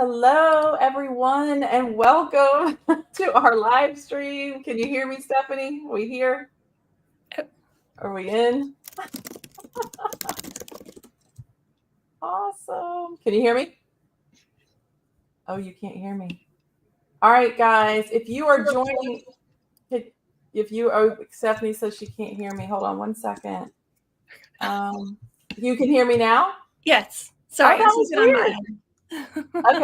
Hello, everyone, and welcome to our live stream. Can you hear me, Stephanie? Are we here? Are we in? Awesome. Can you hear me? Oh, you can't hear me. All right, guys, if you are joining, Stephanie says she can't hear me. Hold on one second. You can hear me now? Yes. Sorry, that was weird. On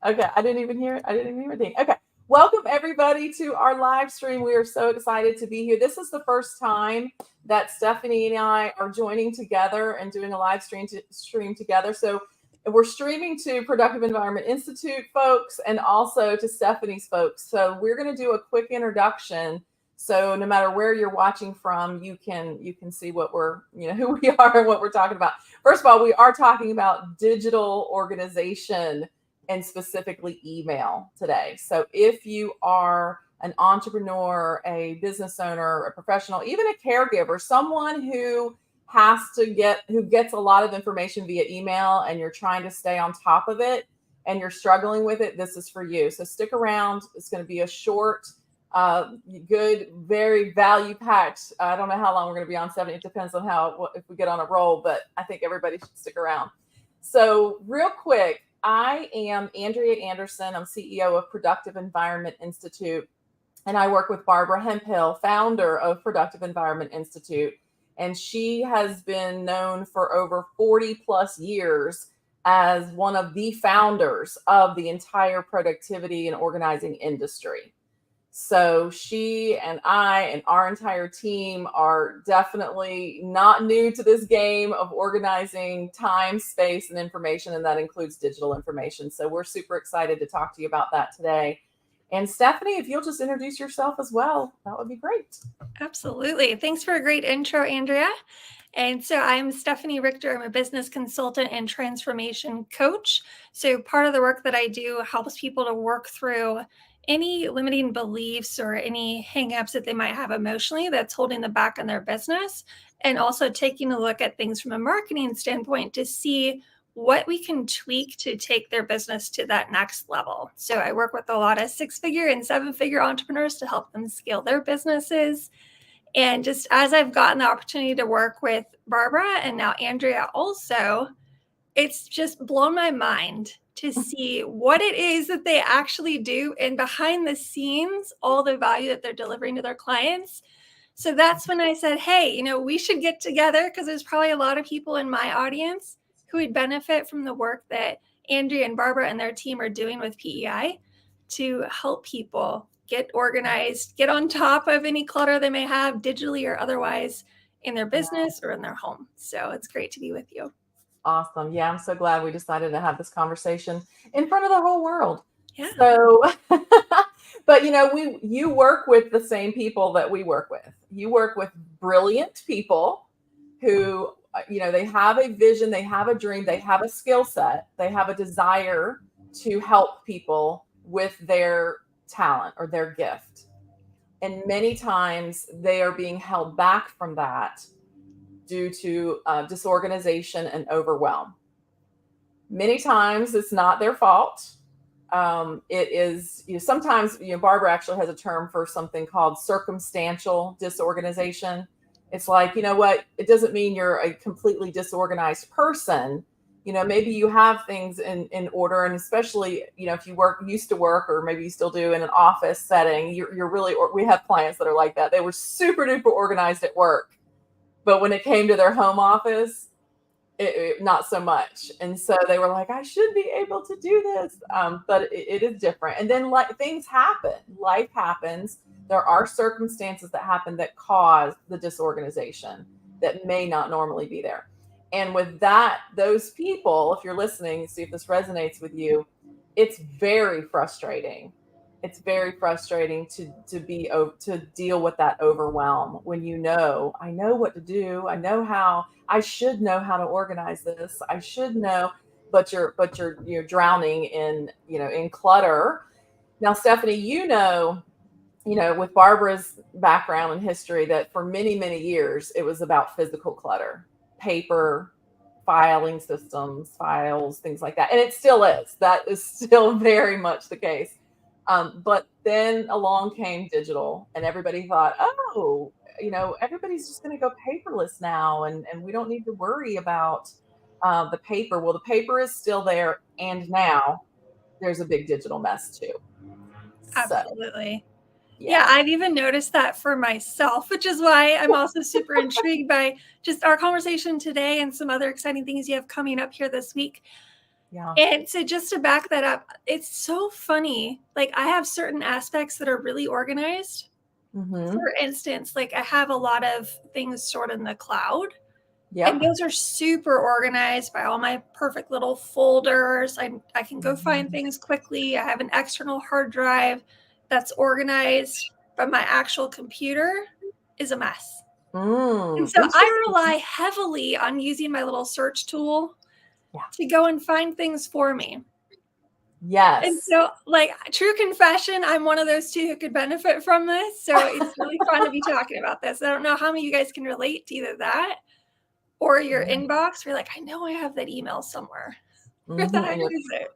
Okay. I didn't even hear it. I didn't even hear anything. Okay. Welcome everybody to our live stream. We are so excited to be here. This is the first time that Stephanie and I are joining together and doing a live stream together. So we're streaming to Productive Environment Institute folks and also to Stephanie's folks. So we're going to do a quick introduction. So no matter where you're watching from, you can see what we're, who we are and what we're talking about. First of all, we are talking about digital organization and specifically email today. So if you are an entrepreneur, a business owner, a professional, even a caregiver, someone who gets a lot of information via email and you're trying to stay on top of it and you're struggling with it, this is for you. So stick around. It's going to be a short, good, very value packed. I don't know how long we're going to be on 70. It depends on if we get on a roll, but I think everybody should stick around. So real quick, I am Andrea Anderson. I'm CEO of Productive Environment Institute, and I work with Barbara Hemphill, founder of Productive Environment Institute. And she has been known for over 40 plus years as one of the founders of the entire productivity and organizing industry. So she and I and our entire team are definitely not new to this game of organizing time, space, and information, and that includes digital information. So we're super excited to talk to you about that today. And Stephanie, if you'll just introduce yourself as well, that would be great. Absolutely. Thanks for a great intro, Andrea. And so I'm Stephanie Richter. I'm a business consultant and transformation coach. So part of the work that I do helps people to work through any limiting beliefs or any hangups that they might have emotionally that's holding them back in their business, and also taking a look at things from a marketing standpoint to see what we can tweak to take their business to that next level. So I work with a lot of 6-figure and 7-figure entrepreneurs to help them scale their businesses. And just as I've gotten the opportunity to work with Barbara and now Andrea also, it's just blown my mind to see what it is that they actually do and behind the scenes, all the value that they're delivering to their clients. So that's when I said, hey, we should get together because there's probably a lot of people in my audience who would benefit from the work that Andrea and Barbara and their team are doing with PEI to help people get organized, get on top of any clutter they may have digitally or otherwise in their business or in their home. So it's great to be with you. Awesome. Yeah, I'm so glad we decided to have this conversation in front of the whole world. Yeah. So, but you work with the same people that we work with. You work with brilliant people who, they have a vision, they have a dream, they have a skill set, they have a desire to help people with their talent or their gift. And many times they are being held back from that due to disorganization and overwhelm. Many times it's not their fault. It is, sometimes, Barbara actually has a term for something called circumstantial disorganization. It's like, what, it doesn't mean you're a completely disorganized person. Maybe you have things in order, and especially, if you used to work, or maybe you still do in an office setting, you're really, we have clients that are like that. They were super duper organized at work, but when it came to their home office, not so much. And so they were like, I should be able to do this. But it is different. And then things happen. Life happens. There are circumstances that happen that cause the disorganization that may not normally be there. And with that, those people, if you're listening, see if this resonates with you, it's very frustrating. It's very frustrating to deal with that overwhelm when I know what to do. I know how. I should know how to organize this. I should know, but you're drowning in clutter. Now, Stephanie, with Barbara's background and history, that for many, many years it was about physical clutter, paper, filing systems, files, things like that. And it still is. That is still very much the case. But then along came digital, and everybody thought, oh, everybody's just going to go paperless now, and we don't need to worry about the paper. Well, the paper is still there, and now there's a big digital mess too. So, Absolutely. Yeah, yeah. I've even noticed that for myself, which is why I'm also super intrigued by just our conversation today and some other exciting things you have coming up here this week. Yeah. And so just to back that up, it's so funny. Like I have certain aspects that are really organized. Mm-hmm. For instance, like I have a lot of things stored in the cloud. And Yep. those are super organized by all my perfect little folders. I can go find things quickly. I have an external hard drive that's organized, but my actual computer is a mess. And so I Interesting. rely heavily on using my little search tool Yeah. to go and find things for me. And Yes. so, like, true confession, I'm one of those two who could benefit from this. So it's really fun to be talking about this. I don't know how many of you guys can relate to either that or your inbox. You're like, I know I have that email somewhere. Where the Mm-hmm. heck And is it?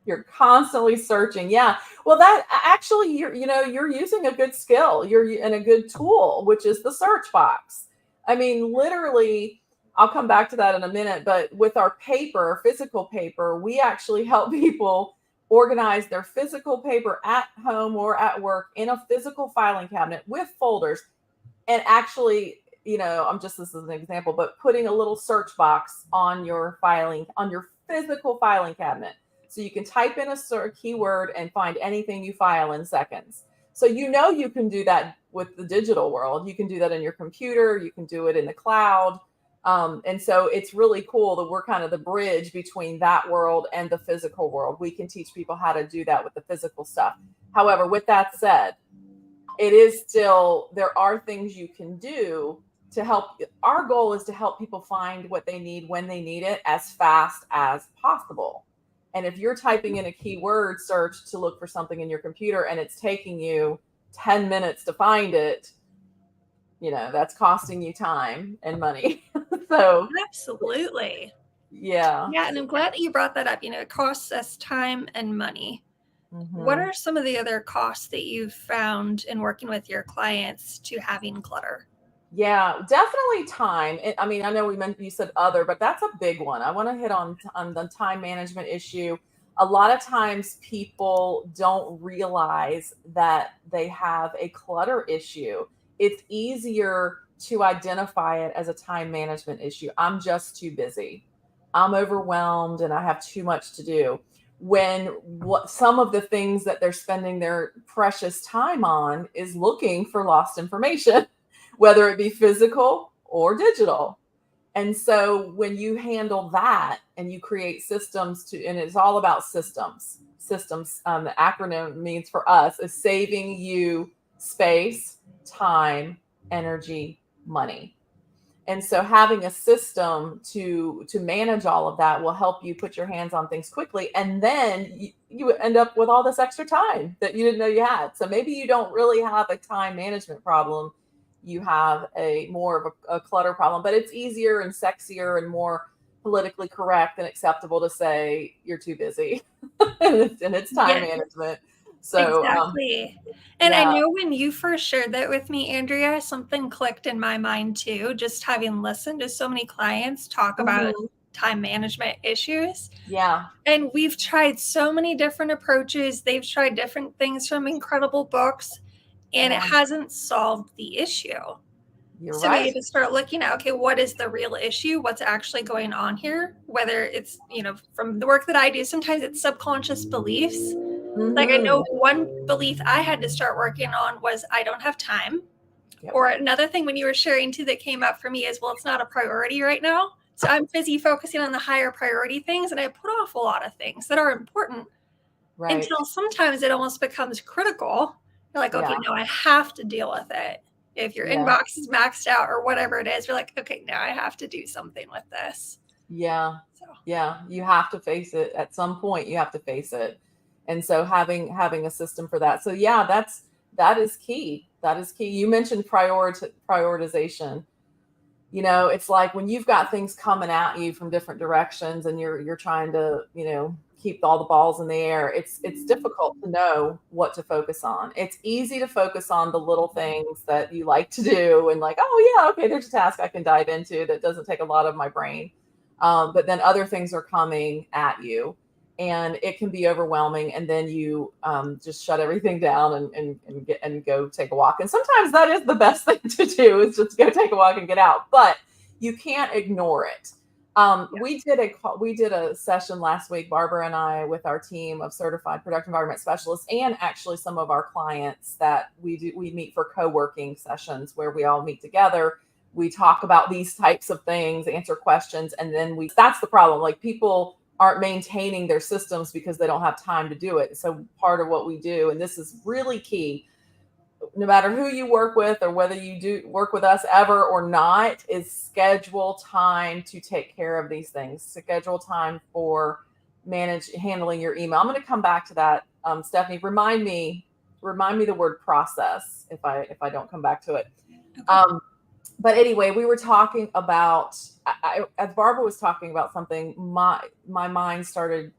you're constantly searching. Yeah. Well, that actually, you're using a good skill. You're in a good tool, which is the search box. I mean, literally, I'll come back to that in a minute, but with our paper, physical paper, we actually help people organize their physical paper at home or at work in a physical filing cabinet with folders. And actually, this is an example, but putting a little search box on your physical filing cabinet. So you can type in a keyword and find anything you file in seconds. So you can do that with the digital world. You can do that in your computer. You can do it in the cloud. And so it's really cool that we're kind of the bridge between that world and the physical world. We can teach people how to do that with the physical stuff. However, with that said, it is still, there are things you can do to help. Our goal is to help people find what they need when they need it as fast as possible. And if you're typing in a keyword search to look for something in your computer and it's taking you 10 minutes to find it, that's costing you time and money. So, Absolutely. yeah. Yeah. And I'm glad that you brought that up. It costs us time and money. What Mm-hmm. are some of the other costs that you've found in working with your clients to having clutter? Yeah, definitely time. I mean, I know you said other, but that's a big one. I want to hit on the time management issue. A lot of times people don't realize that they have a clutter issue. It's easier to identify it as a time management issue. I'm just too busy. I'm overwhelmed and I have too much to do. When what some of the things that they're spending their precious time on is looking for lost information, whether it be physical or digital. And so when you handle that and you create systems and it's all about systems. The acronym means for us is saving you space, time, energy, money. And so having a system to manage all of that will help you put your hands on things quickly. And then you end up with all this extra time that you didn't know you had. So maybe you don't really have a time management problem. You have a more of a clutter problem, but it's easier and sexier and more politically correct and acceptable to say you're too busy and it's time Yeah, management. So, exactly. And I yeah. know when you first shared that with me, Andrea, something clicked in my mind too, just having listened to so many clients talk about Mhm. time management issues. Yeah. And we've tried so many different approaches. They've tried different things from incredible books, and it Yeah. hasn't solved the issue. You're So we right. need to start looking at, okay, what is the real issue? What's actually going on here? Whether it's, from the work that I do, sometimes it's subconscious beliefs. Like I know Hmm. one belief I had to start working on was I don't have time. Yep. Or another thing when you were sharing too that came up for me is, well, it's not a priority right now. So I'm busy focusing on the higher priority things and I put off a lot of things that are important Right. until sometimes it almost becomes critical. You're like, Yeah. okay, no, I have to deal with it. If your Yeah. inbox is maxed out or whatever it is, you're like, okay, now I have to do something with this. Yeah. So Yeah. You have to face it at some point. You have to face it. And so having a system for that. So yeah, that is key. That is key. You mentioned prioritization. It's like when you've got things coming at you from different directions and you're trying to, keep all the balls in the air. It's difficult to know what to focus on. It's easy to focus on the little things that you like to do and like, oh yeah, okay, there's a task I can dive into that doesn't take a lot of my brain. But then other things are coming at you and it can be overwhelming. And then you just shut everything down and go take a walk. And sometimes that is the best thing to do, is just go take a walk and get out. But you can't ignore it. We did a session last week, Barbara and I, with our team of certified productive environment specialists, and actually some of our clients that we meet for co-working sessions where we all meet together. We talk about these types of things, answer questions, and then that's the problem. Like, people aren't maintaining their systems because they don't have time to do it. So part of what we do, and this is really key, no matter who you work with or whether you do work with us ever or not, is schedule time to take care of these things. Schedule time for handling your email. I'm going to come back to that. Stephanie, remind me the word process if I don't come back to it. Okay. But anyway, we were talking about, as Barbara was talking about something, my mind started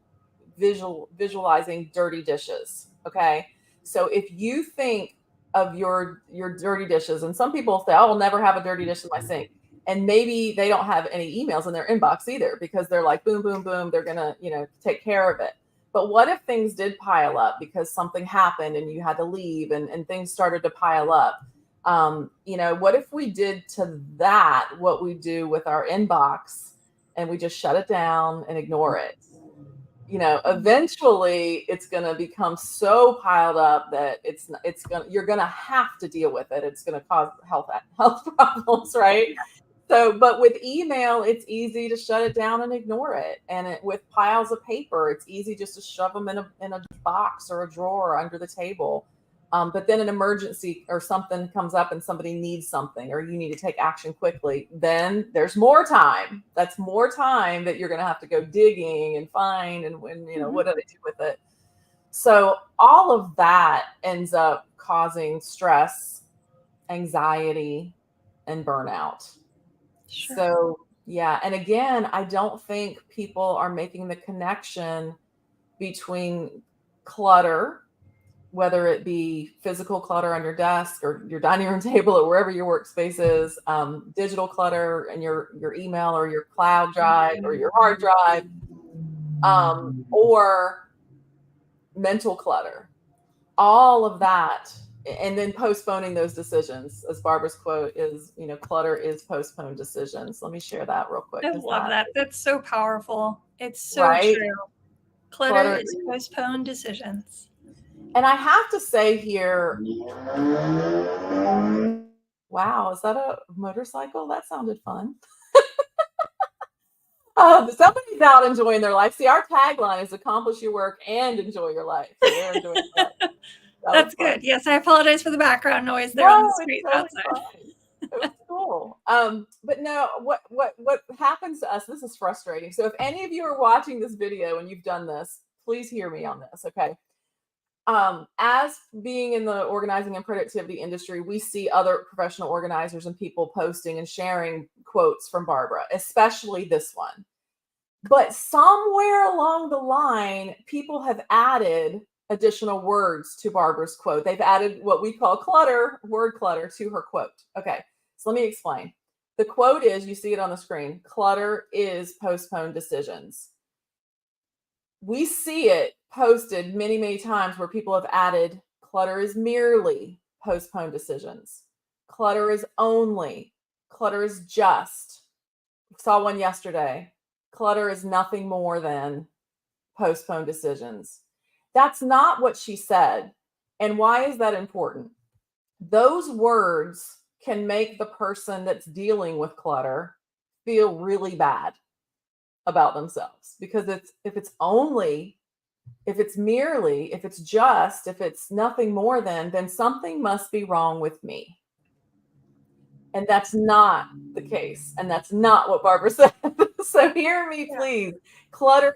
visualizing dirty dishes. Okay. So if you think of your dirty dishes, and some people say, oh, I'll never have a dirty dish in my sink. And maybe they don't have any emails in their inbox either, because they're like, boom, boom, boom. They're going to, take care of it. But what if things did pile up because something happened and you had to leave and things started to pile up? What if we did to that what we do with our inbox, and we just shut it down and ignore it? Eventually it's going to become so piled up that you're going to have to deal with it. It's going to cause health problems, right? So, but with email, it's easy to shut it down and ignore it. And with piles of paper, it's easy just to shove them in a box or a drawer under the table. But then an emergency or something comes up and somebody needs something, or you need to take action quickly, then there's more time. That's more time that you're going to have to go digging and find, and what do they do with it? So all of that ends up causing stress, anxiety, and burnout. Sure. So yeah. And again, I don't think people are making the connection between clutter, whether it be physical clutter on your desk or your dining room table or wherever your workspace is, digital clutter and your email or your cloud drive or your hard drive, or mental clutter, all of that. And then postponing those decisions, as Barbara's quote is, clutter is postponed decisions. Let me share that real quick. I love that. That's so powerful. It's so right? True. Clutter is postponed decisions. And I have to say here, wow, is that a motorcycle? That sounded fun. Somebody's out enjoying their life. See, our tagline is accomplish your work and enjoy your life. So they're enjoying their life. That's good. Yes, I apologize for the background noise there on the street outside. It was cool. But no, what happens to us, this is frustrating. So if any of you are watching this video and you've done this, please hear me on this, okay? As being in the organizing and productivity industry, we see other professional organizers and people posting and sharing quotes from Barbara, especially this one. But somewhere along the line, people have added additional words to Barbara's quote. They've added what we call word clutter to her quote. Okay, so let me explain. The quote is, you see it on the screen, clutter is postponed decisions. We see it posted many, many times where people have added clutter is merely postponed decisions. Clutter is only. Clutter is just. We saw one yesterday. Clutter is nothing more than postponed decisions. That's not what she said. And why is that important? Those words can make the person that's dealing with clutter feel really bad about themselves, because if it's merely, if it's just, if it's nothing more than, then something must be wrong with me. And that's not the case. And that's not what Barbara said. So hear me, please. Clutter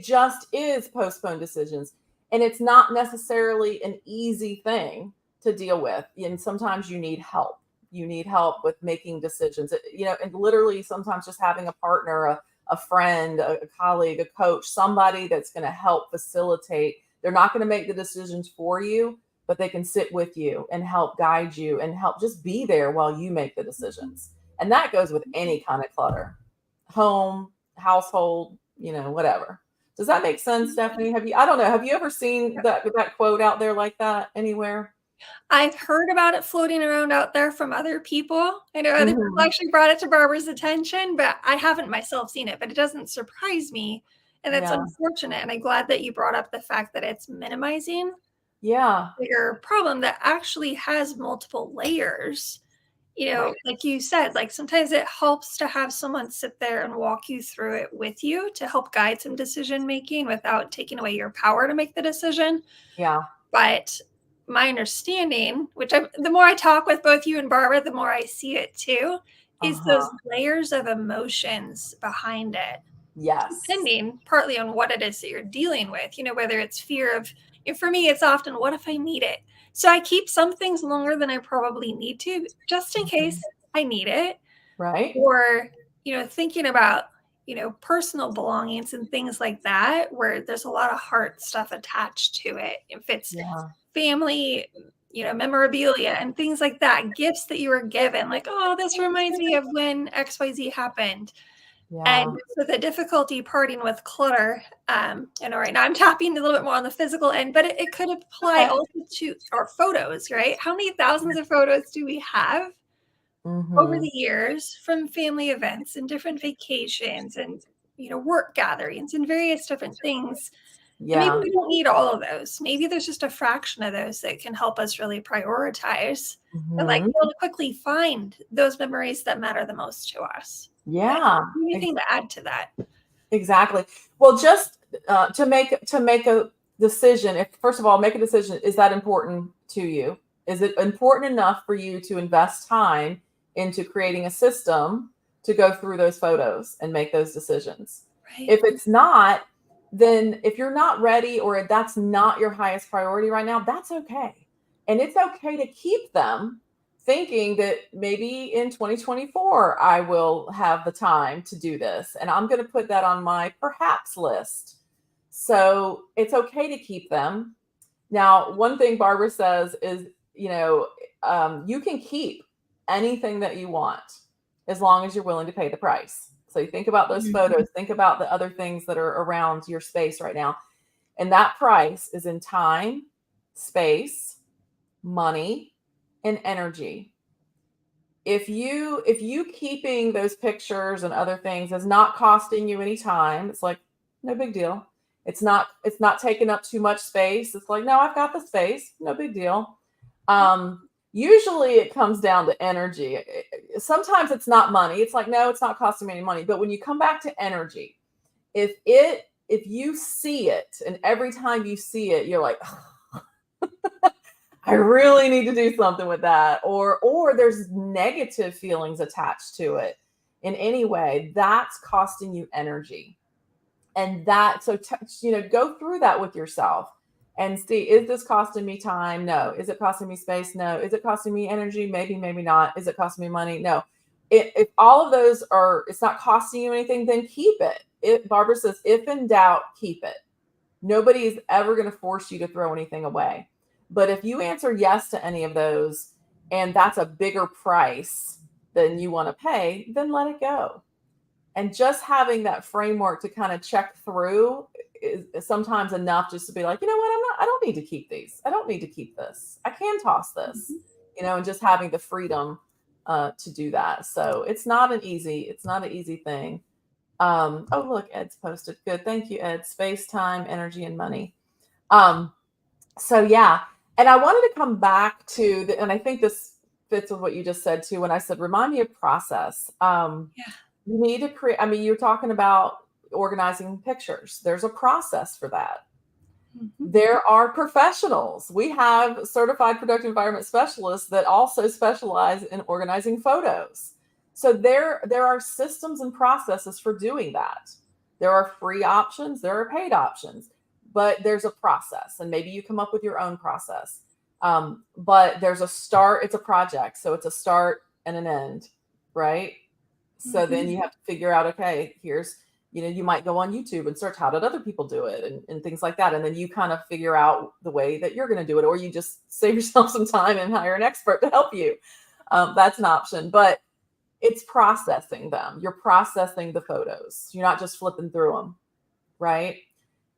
just is postponed decisions. And it's not necessarily an easy thing to deal with. And sometimes you need help you need help with making decisions. And literally sometimes just having a partner, a friend, a colleague, a coach, somebody that's going to help facilitate. They're not going to make the decisions for you, but they can sit with you and help guide you and help just be there while you make the decisions. And that goes with any kind of clutter, home, household, whatever. Does that make sense, Stephanie? I don't know. Have you ever seen that quote out there like that anywhere? I've heard about it floating around out there from other people. I know other people Mhm. actually brought it to Barbara's attention, but I haven't myself seen it, but it doesn't surprise me. And that's Yeah. unfortunate. And I'm glad that you brought up the fact that it's minimizing Yeah. your problem that actually has multiple layers. Right. Like you said, like sometimes it helps to have someone sit there and walk you through it with you to help guide some decision making without taking away your power to make the decision. Yeah. But my understanding, the more I talk with both you and Barbara, the more I see it too, is those Uh-huh. layers of emotions behind it, Yes. depending partly on what it is that you're dealing with, whether it's fear of, for me, it's often, what if I need it? So I keep some things longer than I probably need to, just in case Mhm. I need it. Right. Or, thinking about, personal belongings and things like that, where there's a lot of heart stuff attached to it. If it's Yeah. family, memorabilia and things like that, gifts that you were given, like, oh, this reminds me of when XYZ happened. And Yeah. so the difficulty parting with clutter, and all right, now I'm tapping a little bit more on the physical end, but it could apply Okay. also to our photos, right? How many thousands of photos do we have over Mm-hmm. the years from family events and different vacations and, work gatherings and various different things? And maybe Yeah. we don't need all of those. Maybe there's just a fraction of those that can help us really prioritize and like Mm-hmm. be able to quickly find those memories that matter the most to us. Yeah. Anything to add to that? Exactly. Well, just to make a decision. If first of all, make a decision. Is that important to you? Is it important enough for you to invest time into creating a system to go through those photos and make those decisions? Right. If it's not, then if you're not ready or that's not your highest priority right now, that's okay. And it's okay to keep them thinking that maybe in 2024 I will have the time to do this. And I'm going to put that on my perhaps list. So it's okay to keep them. Now, one thing Barbara says is, you can keep anything that you want as long as you're willing to pay the price. So you think about those photos, think about the other things that are around your space right now. And that price is in time, space, money, and energy. If you keeping those pictures and other things is not costing you any time, it's like no big deal. It's not taking up too much space. It's like, no, I've got the space, no big deal. Usually it comes down to energy. Sometimes it's not money. It's like, no, it's not costing me any money. But when you come back to energy, if you see it and every time you see it, you're like, I really need to do something with that, or there's negative feelings attached to it in any way, that's costing you energy. And go through that with yourself and see, is this costing me time? No. Is it costing me space? No. Is it costing me energy? Maybe, maybe not. Is it costing me money? No. If all of those it's not costing you anything, then keep it. Barbara says, if in doubt, keep it. Nobody is ever going to force you to throw anything away. But if you answer yes to any of those and that's a bigger price than you want to pay, then let it go. And just having that framework to kind of check through is sometimes enough just to be like, you know what, I don't need to keep these. I don't need to keep this. I can toss this, and just having the freedom to do that. So it's not an easy thing. Oh, look, Ed's posted. Good. Thank you, Ed. Space, time, energy, and money. Um, so yeah. And I wanted to come back to and I think this fits with what you just said too, when I said, remind me of process. Yeah. You need to create, I mean, you're talking about organizing pictures. There's a process for that. There are professionals. We have certified productive environment specialists that also specialize in organizing photos. So there are systems and processes for doing that. There are free options, there are paid options, but there's a process, and maybe you come up with your own process. But there's a start. It's a project, so it's a start, and an end, right? So then you have to figure out, okay, here's, you might go on YouTube and search how did other people do it and things like that. And then you kind of figure out the way that you're going to do it, or you just save yourself some time and hire an expert to help you. That's an option, but it's processing them. You're processing the photos. You're not just flipping through them, right?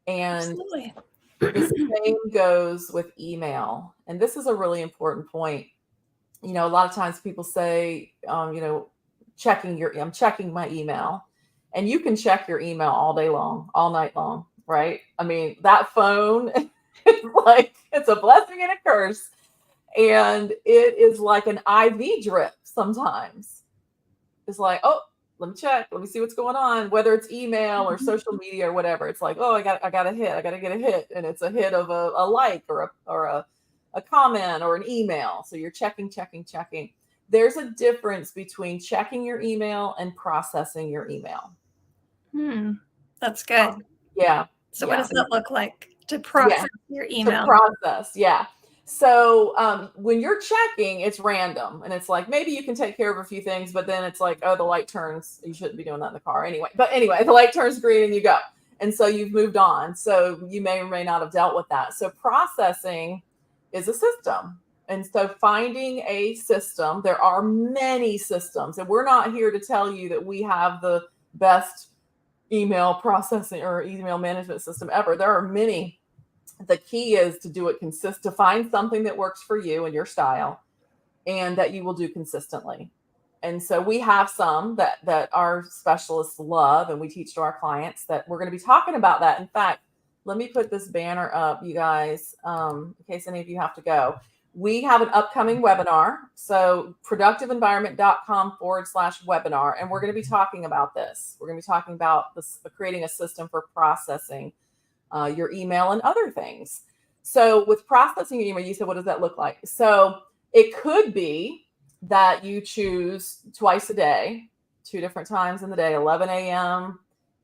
And Absolutely. the same goes with email. And this is a really important point. A lot of times people say, I'm checking my email, and you can check your email all day long, all night long, right? I mean, that phone is like, it's a blessing and a curse. And it is like an IV drip sometimes. It's like, oh, let me check. Let me see what's going on. Whether it's email or social media or whatever, it's like, oh, I got a hit. I got to get a hit, and it's a hit of a like or a comment or an email. So you're checking. There's a difference between checking your email and processing your email. That's good. Yeah. So what does that look like to process your email? To process, yeah. So when you're checking, it's random, and it's like maybe you can take care of a few things, but then it's like, oh, the light turns. You shouldn't be doing that in the car anyway. But anyway, the light turns green and you go, and so you've moved on. So you may or may not have dealt with that. So processing is a system, and so finding a system. There are many systems, and we're not here to tell you that we have the best email processing or email management system ever. There are many. The key is to do it to find something that works for you and your style, and that you will do consistently. And so we have some that our specialists love, and we teach to our clients that we're going to be talking about that. In fact, let me put this banner up, you guys, in case any of you have to go. We have an upcoming webinar. So productiveenvironment.com/webinar. And we're going to be talking about this. We're going to be talking about this, creating a system for processing your email and other things. So with processing your email, you said, what does that look like? So it could be that you choose twice a day, 2 different times in the day, 11 a.m.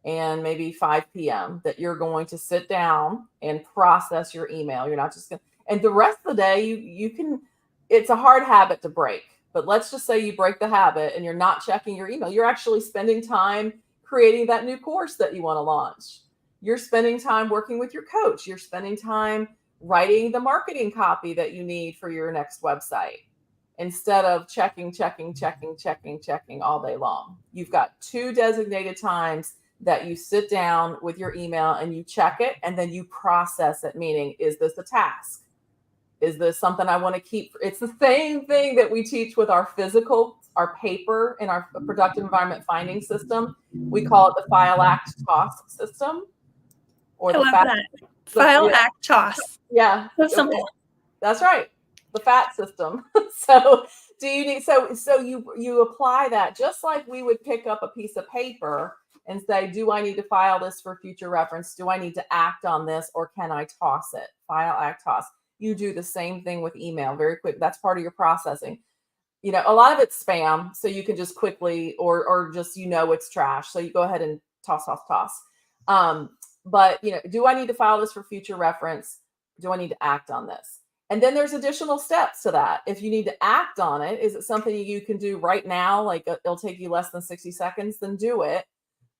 and maybe 5 p.m. that you're going to sit down and process your email. You're not just going to, and the rest of the day, you can, it's a hard habit to break, but let's just say you break the habit and you're not checking your email. You're actually spending time creating that new course that you want to launch. You're spending time working with your coach. You're spending time writing the marketing copy that you need for your next website instead of checking all day long. You've got 2 designated times that you sit down with your email and you check it, and then you process it, meaning, is this a task? Is this something I want to keep? It's the same thing that we teach with our physical, our paper, in our productive environment finding system. We call it the file, act, toss system. Or I love that. File, act, toss. Yeah. So simple. That's right. The FAT system. So do you need, so you apply that just like we would pick up a piece of paper and say, do I need to file this for future reference? Do I need to act on this, or can I toss it? File, act, toss. You do the same thing with email very quick. That's part of your processing. A lot of it's spam, so you can just quickly, or just, it's trash. So you go ahead and toss. But, do I need to file this for future reference? Do I need to act on this? And then there's additional steps to that. If you need to act on it, is it something you can do right now? Like it'll take you less than 60 seconds, then do it.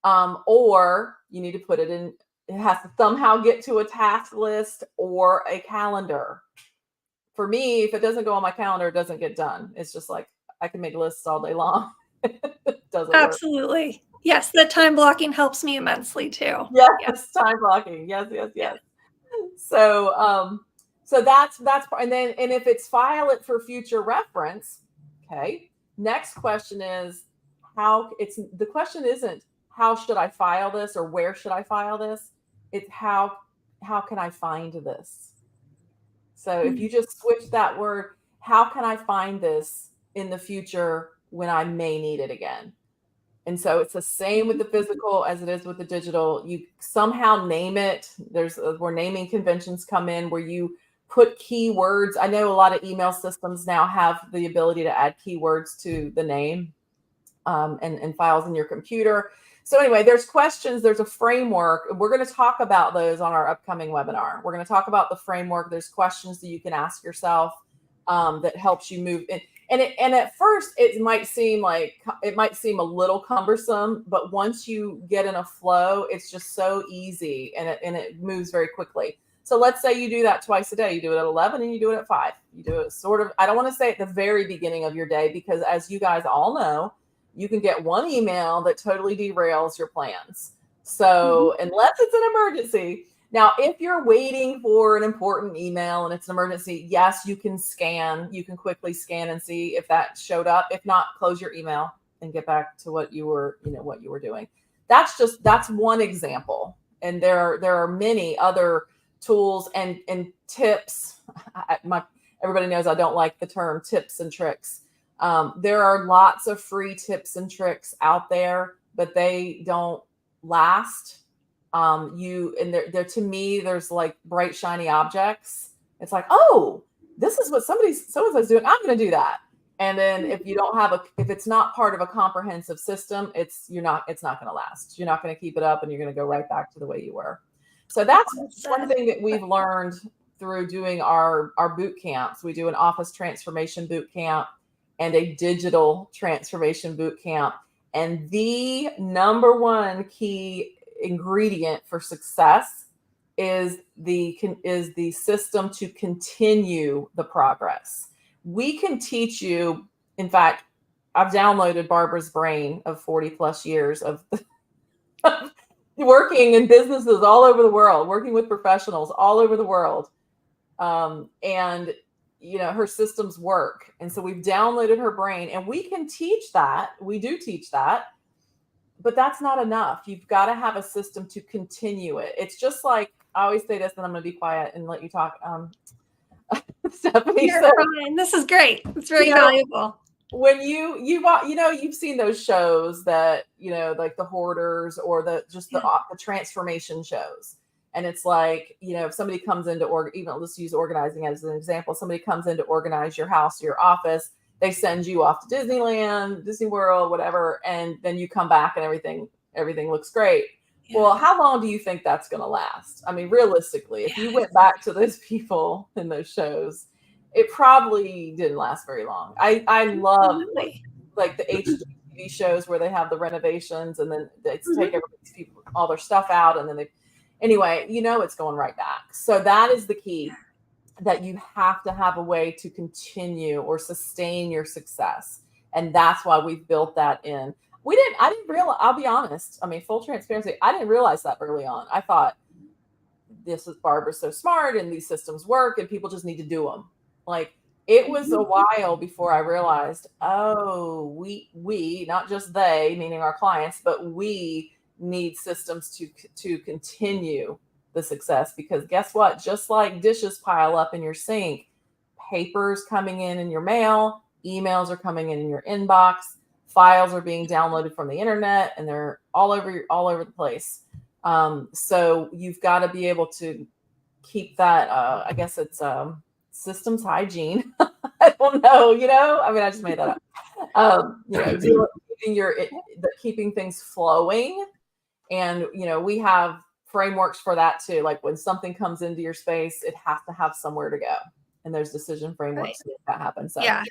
Or you need to put it in, it has to somehow get to a task list or a calendar. For me, if it doesn't go on my calendar, it doesn't get done. It's just like, I can make lists all day long. It doesn't Absolutely work. Yes, the time blocking helps me immensely too. Yes, time blocking. Yes. So that's and if it's file it for future reference, okay. Next question is the question isn't how should I file this or where should I file this? It's how can I find this? So if you just switch that word, how can I find this in the future when I may need it again? And so it's the same with the physical as it is with the digital. You somehow name it. There's where naming conventions come in, where you put keywords. I know a lot of email systems now have the ability to add keywords to the name and files in your computer. So anyway, there's questions. There's a framework. We're going to talk about those on our upcoming webinar. We're going to talk about the framework. There's questions that you can ask yourself that helps you move in. And at first it might seem a little cumbersome, but once you get in a flow, it's just so easy, and it moves very quickly. So let's say you do that twice a day. You do it at 11 and you do it at 5. You do it sort of, I don't want to say at the very beginning of your day, because as you guys all know, you can get one email that totally derails your plans. So unless it's an emergency. Now, if you're waiting for an important email and it's an emergency, yes, you can quickly scan and see if that showed up. If not, close your email and get back to what you were doing. That's one example. And there are many other tools and tips. Everybody knows I don't like the term tips and tricks. There are lots of free tips and tricks out there, but they don't last. There to me, there's like bright, shiny objects. It's like, oh, this is what so-and-so's doing. I'm going to do that. And then if it's not part of a comprehensive system, it's not going to last. You're not going to keep it up, and you're going to go right back to the way you were. So that's one thing that we've learned through doing our boot camps. We do an office transformation boot camp and a digital transformation boot camp. And the number one key ingredient for success is the system to continue the progress. We can teach you. In fact, I've downloaded Barbara's brain of 40 plus years of working in businesses all over the world, working with professionals all over the world. And her systems work. And so we've downloaded her brain, and we can teach that. We do teach that. But that's not enough. You've got to have a system to continue it. It's just like, I always say this, and I'm going to be quiet and let you talk. Stephanie, you're fine. This is great. It's very valuable. When you've seen those shows that, like the Hoarders or the transformation shows. And it's like, if somebody comes into let's use organizing as an example. Somebody comes in to organize your house, your office. They send you off to Disneyland, Disney World, whatever, and then you come back and everything looks great. Yeah. Well, how long do you think that's going to last? I mean, realistically, if you went back to those people in those shows, it probably didn't last very long. I love like the HGTV shows where they have the renovations and then they take everybody's people, all their stuff out, and then it's going right back. So that is the key. That you have to have a way to continue or sustain your success. And that's why we've built that in. I didn't realize, I'll be honest. I mean, full transparency, I didn't realize that early on. I thought, this is Barbara's so smart and these systems work and people just need to do them. Like, it was a while before I realized, oh, we, not just they, meaning our clients, but we need systems to continue the success. Because guess what? Just like dishes pile up in your sink, papers coming in your mail, emails are coming in your inbox, files are being downloaded from the internet, and they're all over the place. So you've got to be able to keep that. I guess it's systems hygiene. I don't know. I mean, I just made that up. Keeping things flowing, and we have frameworks for that too. Like when something comes into your space, it has to have somewhere to go, and there's decision frameworks to make that happen. So yeah.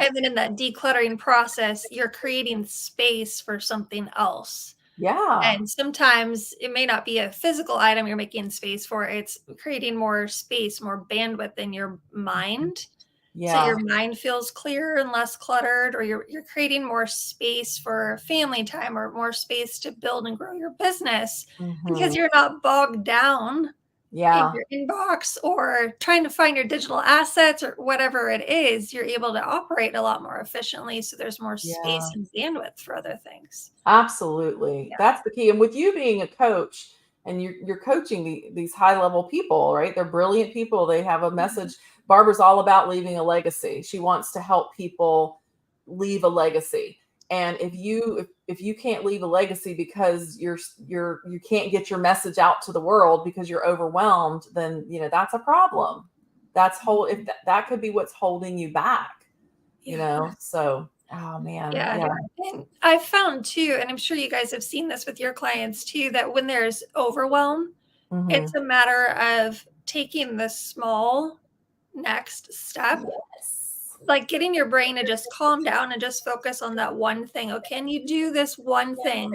And then in that decluttering process, you're creating space for something else. Yeah. And sometimes it may not be a physical item you're making space for. It's creating more space, more bandwidth in your mind. Yeah. So your mind feels clearer and less cluttered, or you're creating more space for family time or more space to build and grow your business because you're not bogged down in your inbox or trying to find your digital assets or whatever it is. You're able to operate a lot more efficiently. So there's more space and bandwidth for other things. Absolutely. Yeah. That's the key. And with you being a coach and you're coaching these high level people, right? They're brilliant people. They have a message. Barbara's all about leaving a legacy. She wants to help people leave a legacy. And if you can't leave a legacy because you can't get your message out to the world because you're overwhelmed, then that's a problem. That could be what's holding you back. So oh man. Yeah. And I found too, and I'm sure you guys have seen this with your clients too, that when there's overwhelm, it's a matter of taking the small next step like getting your brain to just calm down and just focus on that one thing. Oh, can you do this one thing?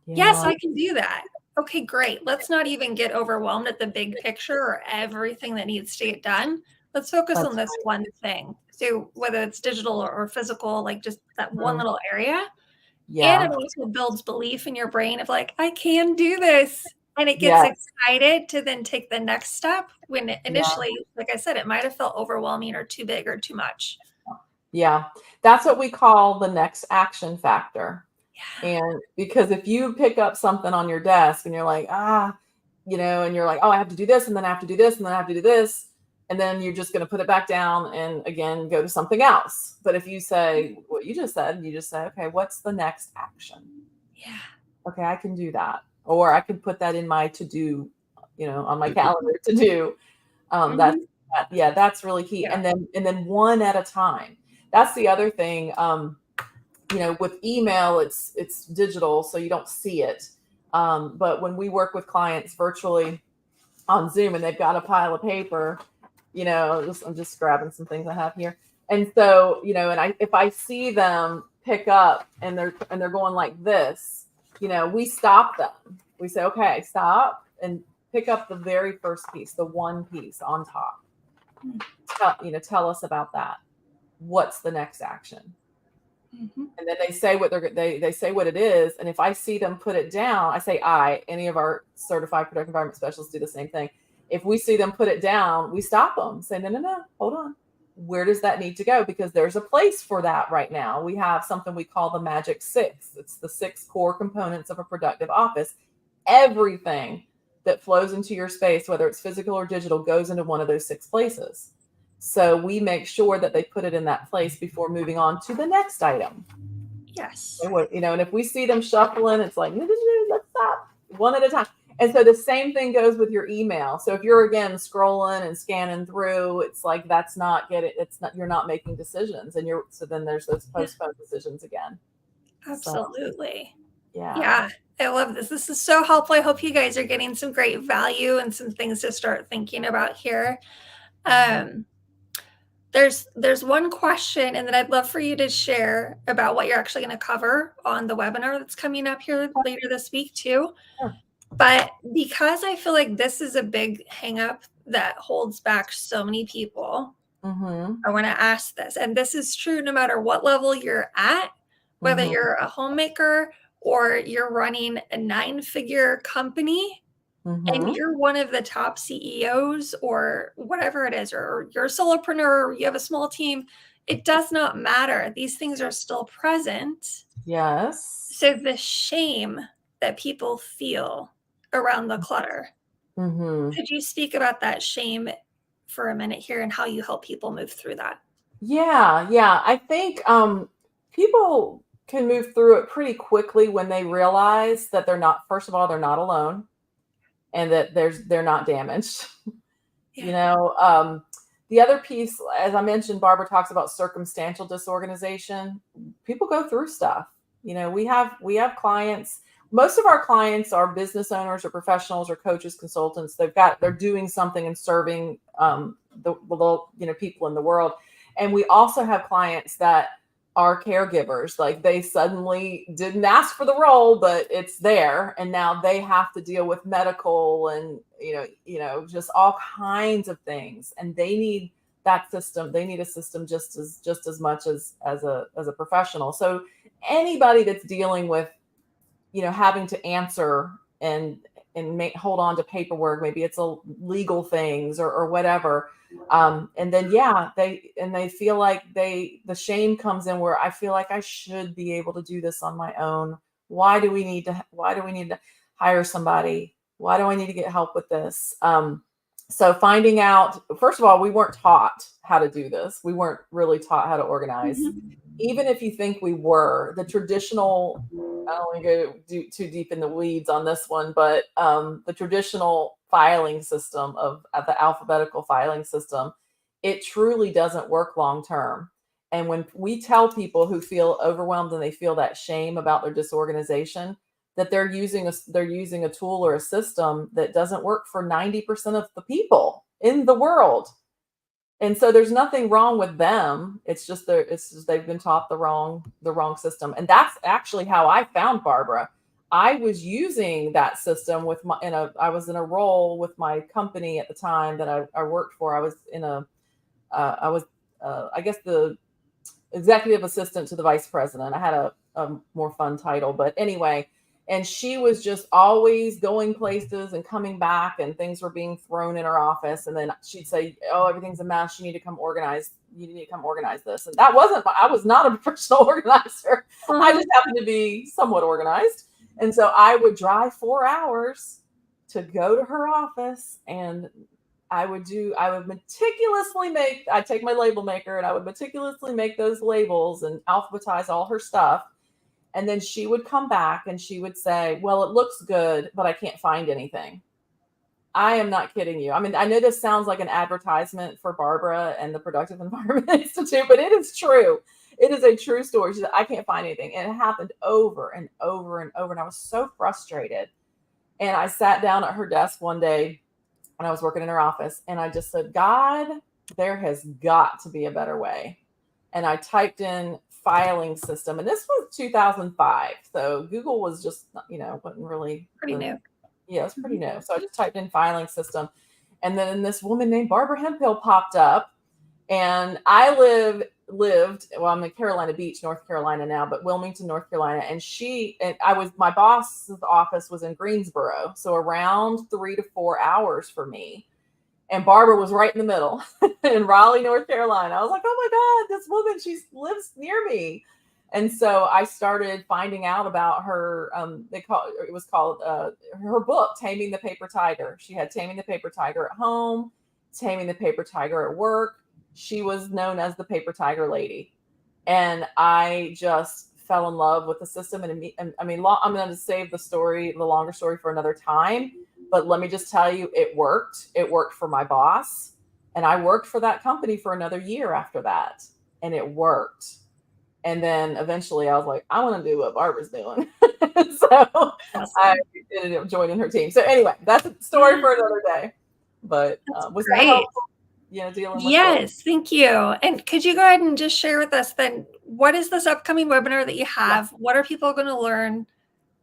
Yes, Yeah, I can do that. Okay, great. Let's not even get overwhelmed at the big picture or everything that needs to get done. Let's focus on that's this one thing. So whether it's digital or physical, like just that one mhm. little area. And it Yeah, also builds belief in your brain of like, I can do this. And it gets yes, excited to then take the next step when yeah, initially, like I said, it might have felt overwhelming or too big or too much. yeah. That's what we call the next action factor. Yeah. And because if you pick up something on your desk and you're like, and you're like, oh, I have to do this, and then I have to do this, and then I have to do this, and then you're just going to put it back down and again go to something else. But if you say what you just said, you just say, okay, what's the next action? Yeah. Okay, I can do that, or I can put that in my to do, on my calendar to do. That's Mhm. yeah, that's really key. Yeah. And then one at a time. That's the other thing. With email, it's digital, so you don't see it. But when we work with clients virtually on Zoom and they've got a pile of paper, I'm just grabbing some things I have here. And so, if I see them pick up and they're going like this, we stop them. We say, okay, stop and pick up the very first piece, the one piece on top. Tell us about that. What's the next action? Mhm. And then they say they say what it is. And if I see them put it down, I say any of our certified productive environment specialists do the same thing. If we see them put it down, we stop them, say, no, no, no, hold on. Where does that need to go? Because there's a place for that right now. We have something we call the magic six. It's the six core components of a productive office. Everything that flows into your space, whether it's physical or digital, goes into one of those six places. So we make sure that they put it in that place before moving on to the next item. Yes. And if we see them shuffling, it's like, let's stop one at a time. And so the same thing goes with your email. So if you're again scrolling and scanning through, it's like you're not making decisions. So then there's those Yeah. postponed decisions again. So Absolutely. yeah. Yeah. I love this. This is so helpful. I hope you guys are getting some great value and some things to start thinking about here. Um, there's one question, and then I'd love for you to share about what you're actually going to cover on the webinar that's coming up here later this week too. Sure. But because I feel like this is a big hang up that holds back so many people, Mm-hmm. I want to ask this. And this is true no matter what level you're at, whether Mm-hmm. you're a homemaker or you're running a 9-figure company and Mm-hmm. you're one of the top CEOs or whatever it is, or you're a solopreneur, or you have a small team, it does not matter. These things are still present. Yes. So the shame that people feel around the clutter, Mm-hmm. could you speak about that shame for a minute here and how you help people move through that? Yeah, yeah. I think people can move through it pretty quickly when they realize that first of all, they're not alone and that they're not damaged. Yeah. You know, the other piece, as I mentioned, Barbara talks about circumstantial disorganization. People go through stuff. We have clients. Most of our clients are business owners or professionals or coaches, consultants. They're doing something and serving the little people in the world. And we also have clients that are caregivers. Like they suddenly didn't ask for the role, but it's there, and now they have to deal with medical and just all kinds of things, and they need that system. They need a system just as much as a professional. So anybody that's dealing with having to answer and hold on to paperwork, maybe it's a legal things or whatever, and then they feel like the shame comes in where I feel like I should be able to do this on my own. Why do we need to hire somebody? Why do I need to get help with this? So finding out, first of all, we weren't taught how to do this. We weren't really taught how to organize. Mhm. Even if you think we were, the traditional, I don't want to go too deep in the weeds on this one, but the traditional filing system of the alphabetical filing system, it truly doesn't work long term. And when we tell people who feel overwhelmed and they feel that shame about their disorganization, that they're using a tool or a system that doesn't work for 90% of the people in the world. And so there's nothing wrong with them. It's just they've been taught the wrong system. And that's actually how I found Barbara. I was using that system with I was in a role with my company at the time that I worked for. I was in I was I guess the executive assistant to the vice president. I had a more fun title, but anyway, and she was just always going places and coming back, and things were being thrown in her office. And then she'd say, "Oh, everything's a mess. You need to come organize. You need to come organize this." And that wasn't, I was not a professional organizer. I just happened to be somewhat organized. And so I would drive 4 hours to go to her office, and I'd meticulously I'd take my label maker and I would meticulously make those labels and alphabetize all her stuff. And then she would come back and she would say, "Well, it looks good, but I can't find anything." I am not kidding you. I mean, I know this sounds like an advertisement for Barbara and the Productive Environment Institute, but it is true. It is a true story. She said, "I can't find anything." And it happened over and over and over. And I was so frustrated. And I sat down at her desk one day when I was working in her office, and I just said, "God, there has got to be a better way." And I typed in filing system, and this was 2005. So Google was just, wasn't really Pretty new. Yeah, it's pretty new. So I just typed in filing system, and then this woman named Barbara Hemphill popped up. And I I'm in Carolina Beach, North Carolina now, but Wilmington, North Carolina. And my boss's office was in Greensboro. So around 3 to 4 hours for me. And Barbara was right in the middle in Raleigh, North Carolina. I was like, "Oh my God, this woman, she lives near me." And so I started finding out about her. It was called her book, Taming the Paper Tiger. She had Taming the Paper Tiger at home, Taming the Paper Tiger at work. She was known as the Paper Tiger Lady. And I just fell in love with the system. And I mean, I'm going to save the longer story for another time. But let me just tell you, it worked. It worked for my boss. And I worked for that company for another year after that. And it worked. And then eventually I was like, "I want to do what Barbara's doing." So Awesome. I ended up joining her team. So anyway, that's a story for another day. But was that helpful? Dealing with Yes, thank you. And could you go ahead and just share with us then, what is this upcoming webinar that you have? What are people going to learn?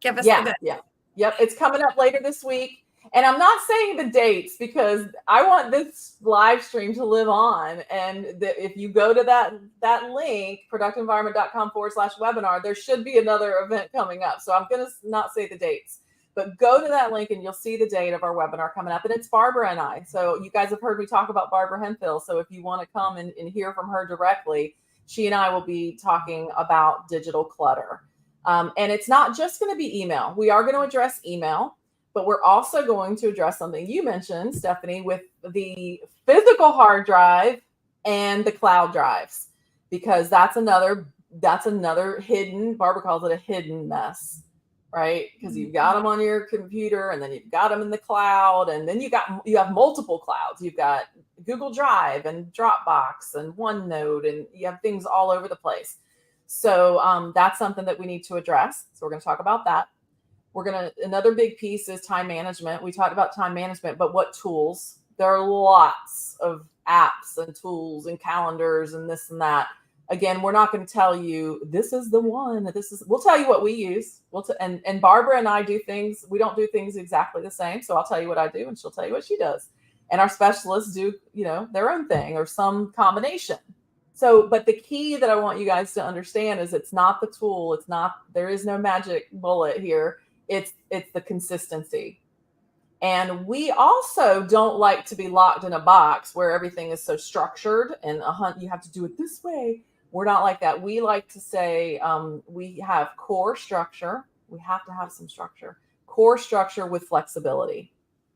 Give us the good. Yep. It's coming up later this week. And I'm not saying the dates because I want this live stream to live on. And if you go to that link, productiveenvironment.com/webinar, there should be another event coming up. So I'm going to not say the dates, but go to that link and you'll see the date of our webinar coming up. And it's Barbara and I. So you guys have heard me talk about Barbara Hemphill. So if you want to come and hear from her directly, she and I will be talking about digital clutter. And it's not just going to be email. We are going to address email, but we're also going to address something you mentioned, Stephanie, with the physical hard drive and the cloud drives, because that's another hidden, Barbara calls it a hidden mess, right? Because you've got them on your computer, and then you've got them in the cloud, and then you have multiple clouds. You've got Google Drive and Dropbox and OneNote, and you have things all over the place. So that's something that we need to address. So we're going to talk about that. Another big piece is time management. We talked about time management, but what tools? There are lots of apps and tools and calendars and this and that. Again, we're not going to tell you this is the one. We'll tell you what we use. And Barbara and I do things. We don't do things exactly the same. So I'll tell you what I do, and she'll tell you what she does. And our specialists do, their own thing or some combination. So, but the key that I want you guys to understand is it's not the tool. There is no magic bullet here. It's the consistency. And we also don't like to be locked in a box where everything is so structured and you have to do it this way. We're not like that. We like to say we have core structure. We have to have some structure, core structure with flexibility.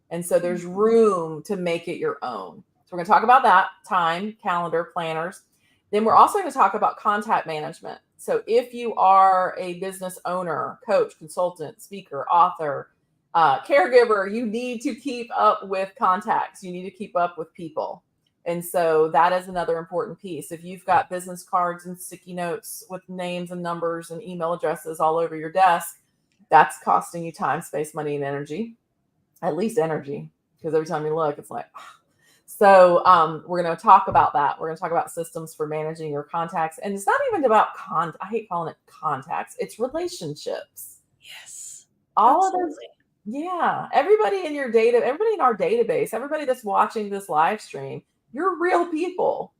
And so there's room to make it your own. So we're going to talk about that: time, calendar, planners. Then we're also going to talk about contact management. So if you are a business owner, coach, consultant, speaker, author, caregiver, you need to keep up with contacts. You need to keep up with people. And so that is another important piece. If you've got business cards and sticky notes with names and numbers and email addresses all over your desk, that's costing you time, space, money, and energy. At least energy, because every time you look, it's like, So we're going to talk about that. We're going to talk about systems for managing your contacts. And it's not even about I hate calling it contacts. It's relationships. Yes. All Absolutely. of those. Yeah. Everybody in your data, everybody in our database, everybody that's watching this live stream, you're real people.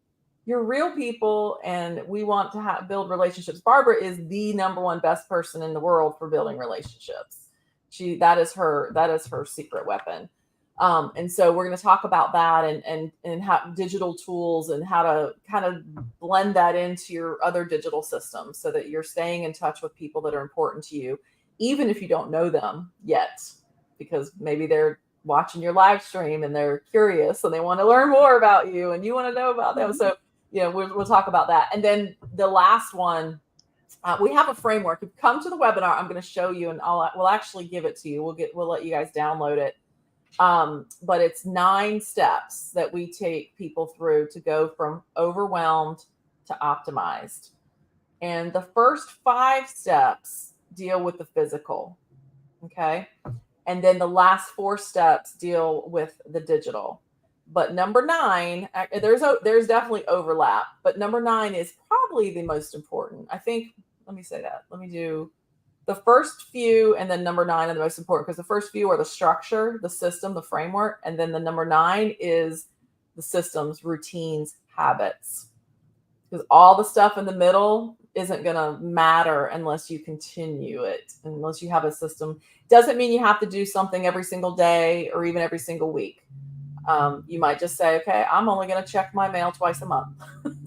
You're real people. And we want to build relationships. Barbara is the number one best person in the world for building relationships. That is her secret weapon. And so we're going to talk about that and how digital tools and how to kind of blend that into your other digital systems so that you're staying in touch with people that are important to you, even if you don't know them yet, because maybe they're watching your live stream and they're curious and they want to learn more about you and you want to know about them. So, we'll talk about that. And then the last one, we have a framework. If you come to the webinar, I'm going to show you, and we'll actually give it to you. We'll let you guys download it. But it's 9 steps that we take people through to go from overwhelmed to optimized. And the first 5 steps deal with the physical. Okay. And then the last 4 steps deal with the digital. But number 9, there's definitely overlap, but number 9 is probably the most important. I think, let me say that. Let me do the first few, and then number 9 are the most important, because the first few are the structure, the system, the framework. And then the number 9 is the systems, routines, habits. Because all the stuff in the middle isn't going to matter unless you continue it, unless you have a system. Doesn't mean you have to do something every single day or even every single week. You might just say, okay, I'm only going to check my mail twice a month.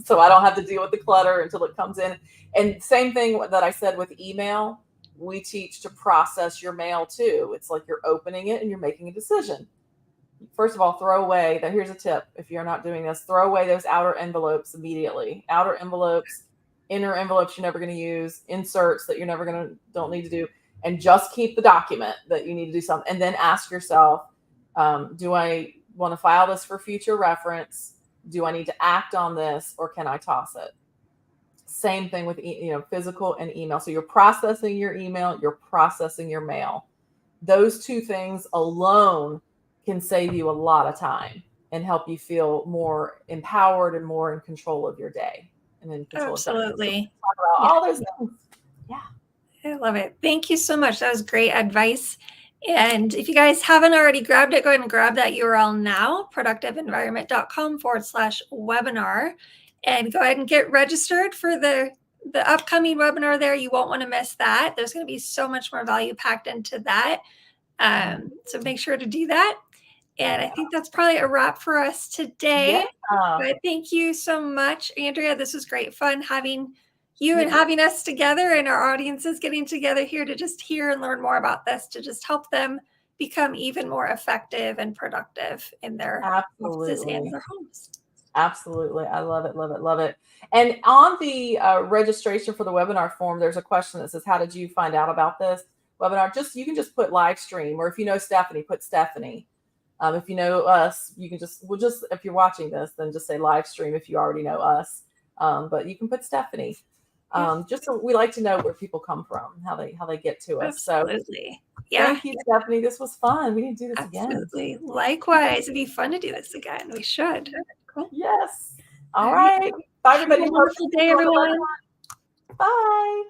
So I don't have to deal with the clutter until it comes in. And same thing that I said with email, we teach to process your mail too. It's like you're opening it and you're making a decision. First of all, throw away here's a tip. If you're not doing this, throw away those outer envelopes immediately. Outer envelopes, inner envelopes you're never going to use, inserts that you're don't need to do, and just keep the document that you need to do something. And then ask yourself, do I want to file this for future reference? Do I need to act on this, or can I toss it? Same thing with physical and email. So you're processing your email, you're processing your mail. Those 2 things alone can save you a lot of time and help you feel more empowered and more in control of your day and in control Absolutely. So talk about all those things. Yeah. I love it. Thank you so much. That was great advice. And if you guys haven't already grabbed it, go ahead and grab that URL now, productiveenvironment.com/webinar, and go ahead and get registered for the upcoming webinar there. You won't want to miss that. There's going to be so much more value packed into that. So make sure to do that. And I think that's probably a wrap for us today. Yeah. But thank you so much, Andrea. This was great fun having you and having us together, and our audiences getting together here to just hear and learn more about this, to just help them become even more effective and productive in their offices and their homes. Absolutely. I love it, love it, love it. And on the registration for the webinar form, there's a question that says, how did you find out about this webinar? You can just put live stream, or if you know Stephanie, put Stephanie. If you know us, you can if you're watching this, then just say live stream if you already know us. But you can put Stephanie. Just so we like to know where people come from, how they get to us. Absolutely. So thank you, Stephanie. This was fun. We need to do this again. Absolutely. Likewise. It'd be fun to do this again. We should. Cool. Yes. All right. Bye, everybody. Have a wonderful day, everyone. Bye.